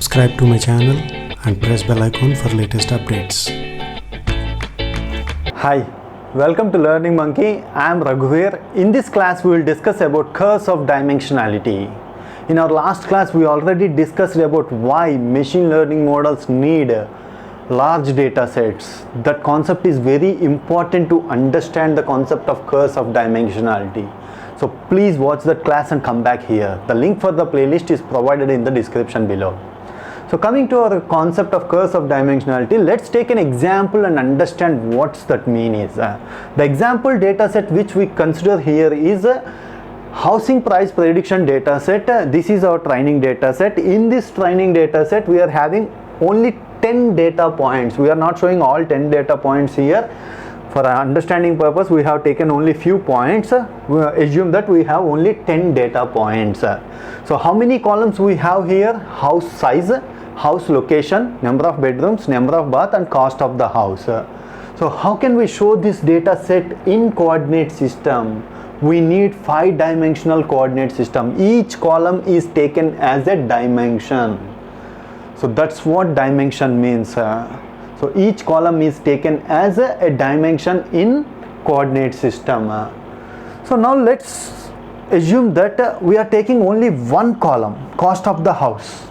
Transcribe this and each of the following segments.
subscribe to my channel and press bell icon for latest updates. Hi, welcome to Learning Monkey. I am Raghuveer. In this class we will discuss about curse of dimensionality. In our last class we already discussed about why machine learning models need large data sets. That concept is very important to understand the concept of curse of dimensionality. So please watch that class and come back here. The link for the playlist is provided in the description below. So coming to our concept of curse of dimensionality, let's take an example and understand what's that mean is. The example data set which we consider here is a housing price prediction data set. This is our training data set. In this training data set we are having only 10 data points. We are not showing all 10 data points here. For our understanding purpose, we have taken only few points. We assume that we have only 10 data points. So how many columns we have here? House size, house location, number of bedrooms, number of bath and cost of the house. So how can we show this data set in coordinate system? We need 5-dimensional coordinate system. Each column is taken as a dimension. So that's what dimension means. So each column is taken as a dimension in coordinate system. So now let's assume that we are taking only one column, cost of the house.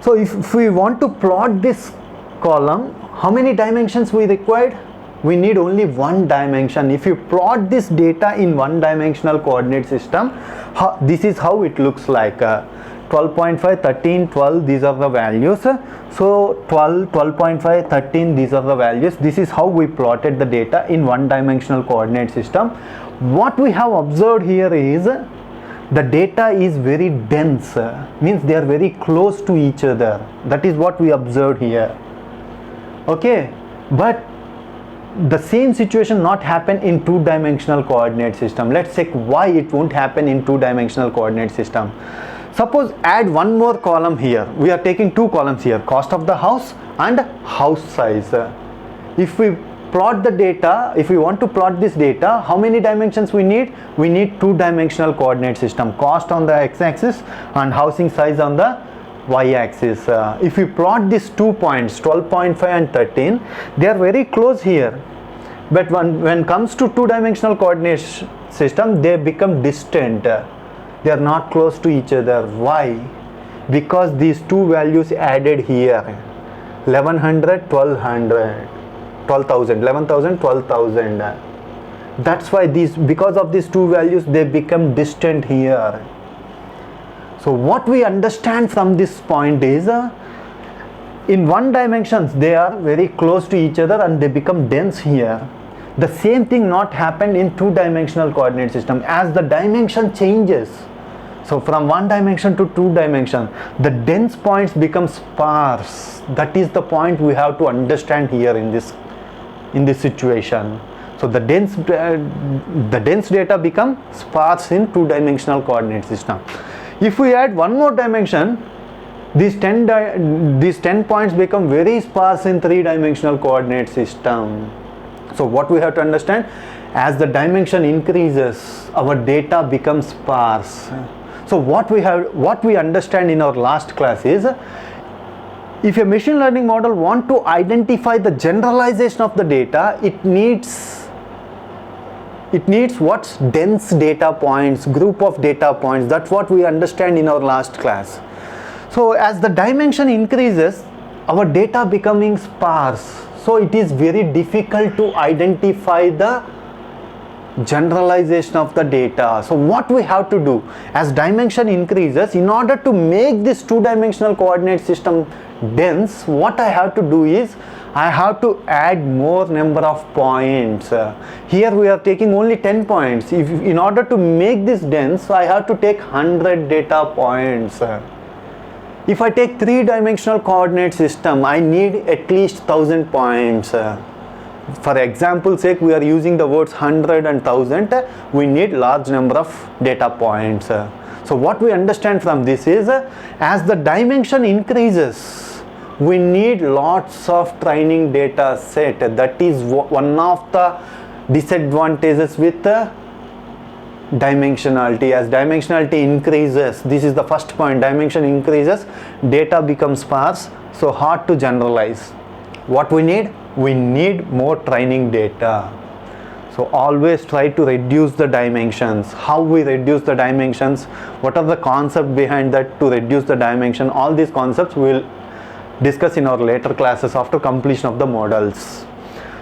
So if we want to plot this column, how many dimensions we required? We need only one dimension. If you plot this data in one-dimensional coordinate system, this is how it looks like. 12.5, 13, 12, these are the values. So 12, 12.5, 13, these are the values. This is how we plotted the data in one-dimensional coordinate system. What we have observed here is the data is very dense, means they are very close to each other. That is what we observed here. Okay, but the same situation not happen in two-dimensional coordinate system. Let's check why it won't happen in two-dimensional coordinate system. Suppose add one more column here. We are taking two columns here, cost of the house and house size. If we plot the data, if we want to plot this data, how many dimensions we need? We need two-dimensional coordinate system, cost on the x-axis and housing size on the y-axis. If we plot these 2 points, 12.5 and 13, they are very close here. But when comes to two-dimensional coordinate system, they become distant. They are not close to each other. Why? Because these two values added here, 1100, 1200, 12,000, 11,000, 12,000. That's why because of these two values, they become distant here. So what we understand from this point is, in one dimensions they are very close to each other and they become dense here. The same thing not happened in two-dimensional coordinate system. As the dimension changes, so from one dimension to two dimension, the dense points become sparse. That is the point we have to understand here in this situation. So the dense data become sparse in two-dimensional coordinate system. If we add one more dimension, these 10 points become very sparse in three-dimensional coordinate system. So what we have to understand, as the dimension increases, our data becomes sparse. So what we understand in our last class is, if a machine learning model want to identify the generalization of the data, it needs what's dense data points, group of data points. That's what we understand in our last class. So as the dimension increases, our data becoming sparse. So it is very difficult to identify the generalization of the data. So what we have to do, as dimension increases, in order to make this two-dimensional coordinate system dense, what I have to do is, I have to add more number of points. Here we are taking only 10 points. In order to make this dense, I have to take 100 data points. If I take three-dimensional coordinate system, I need at least 1000 points. For example's sake, we are using the words 100 and 1000. We need large number of data points. So what we understand from this is, as the dimension increases, we need lots of training data set. That is one of the disadvantages with dimensionality. As dimensionality increases, this is the first point, dimension increases, data becomes sparse, so hard to generalize. What we need? We need more training data. So always try to reduce the dimensions. How we reduce the dimensions, what are the concepts behind that to reduce the dimension, all these concepts we will discuss in our later classes after completion of the models.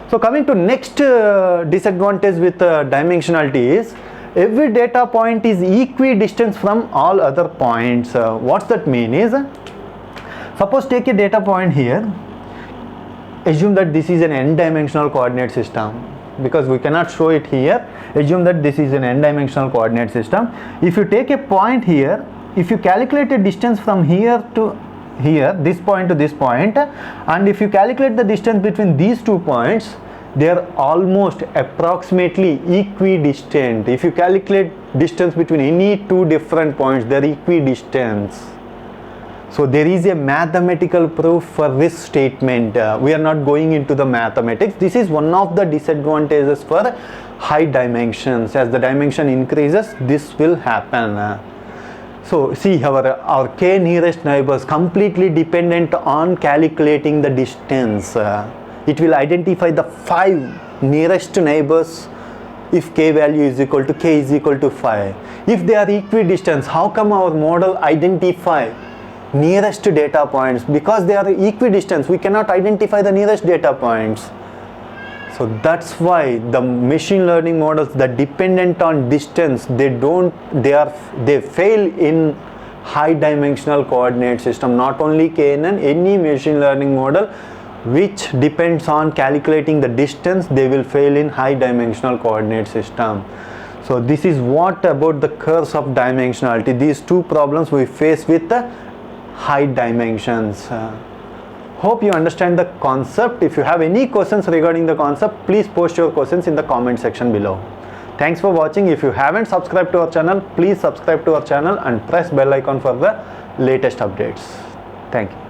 So coming to next disadvantage with dimensionality is every data point is equidistant from all other points. What's that mean is, suppose take a data point here, assume that this is an n-dimensional coordinate system, because we cannot show it here. Assume that this is an n-dimensional coordinate system. If you take a point here, if you calculate a distance from here to here, this point to this point, and if you calculate the distance between these 2 points, they are almost approximately equidistant. If you calculate distance between any 2 different points, they are equidistant. So there is a mathematical proof for this statement. We are not going into the mathematics. This is one of the disadvantages for high dimensions. As the dimension increases, this will happen. So see, our k nearest neighbors completely dependent on calculating the distance. It will identify the 5 nearest neighbors if k value is equal to k is equal to 5. If they are equidistant, how come our model identify nearest data points? Because they are equidistant, we cannot identify the nearest data points. So that's why the machine learning models that dependent on distance, they fail in high dimensional coordinate system. Not only KNN, any machine learning model which depends on calculating the distance, they will fail in high dimensional coordinate system. So this is what about the curse of dimensionality. These 2 problems we face with the high dimensions. Hope you understand the concept. If you have any questions regarding the concept, please post your questions in the comment section below. Thanks for watching. If you haven't subscribed to our channel, please subscribe to our channel and press bell icon for the latest updates. Thank you.